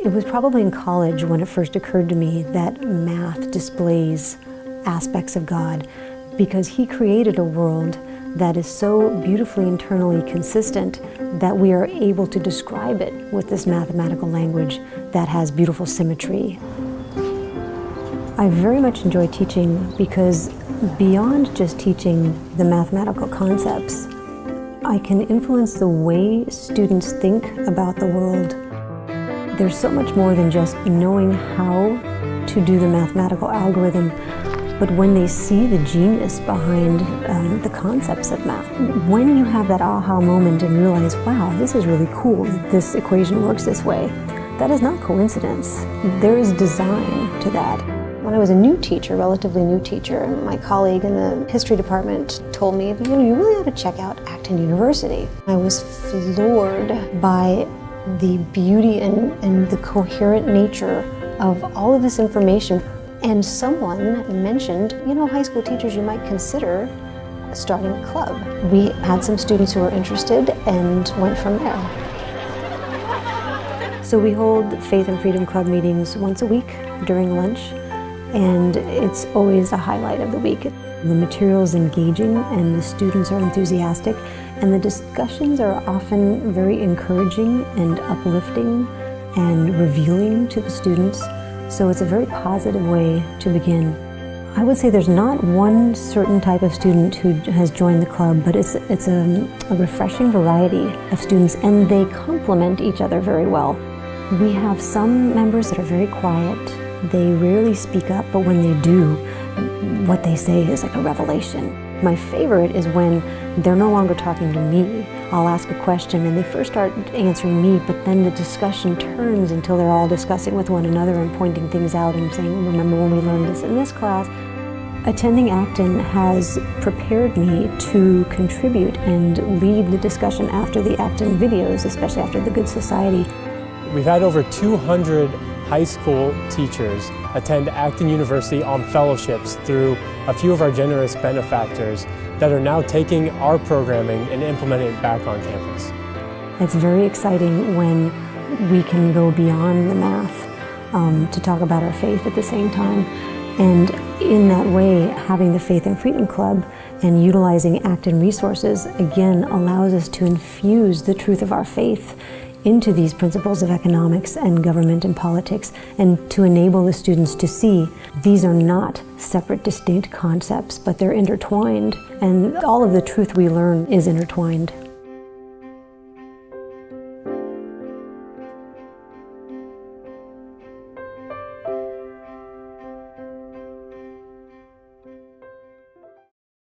It was probably in college when it first occurred to me that math displays aspects of God, because He created a world that is so beautifully internally consistent that we are able to describe it with this mathematical language that has beautiful symmetry. I very much enjoy teaching because beyond just teaching the mathematical concepts, I can influence the way students think about the world. There's so much more than just knowing how to do the mathematical algorithm, but when they see the genius behind the concepts of math, when you have that aha moment and realize, wow, this is really cool, this equation works this way, that is not coincidence. There is design to that. When I was a new teacher, relatively new teacher, my colleague in the history department told me, you really ought to check out Acton University. I was floored by the beauty and the coherent nature of all of this information. And someone mentioned, high school teachers, you might consider starting a club. We had some students who were interested and went from there. So we hold Faith and Freedom Club meetings once a week during lunch, and it's always a highlight of the week. The material is engaging and the students are enthusiastic, and the discussions are often very encouraging and uplifting and revealing to the students. So it's a very positive way to begin. I would say there's not one certain type of student who has joined the club, but it's a refreshing variety of students, and they complement each other very well. We have some members that are very quiet. They rarely speak up, but when they do, what they say is like a revelation. My favorite is when they're no longer talking to me. I'll ask a question and they first start answering me, but then the discussion turns until they're all discussing with one another and pointing things out and saying, remember when we learned this in this class? Attending Acton has prepared me to contribute and lead the discussion after the Acton videos, especially after the Good Society. We've had over 200 high school teachers attend Acton University on fellowships through a few of our generous benefactors that are now taking our programming and implementing it back on campus. It's very exciting when we can go beyond the math to talk about our faith at the same time. And in that way, having the Faith and Freedom Club and utilizing Acton resources, again, allows us to infuse the truth of our faith into these principles of economics and government and politics, and to enable the students to see these are not separate, distinct concepts, but they're intertwined, and all of the truth we learn is intertwined.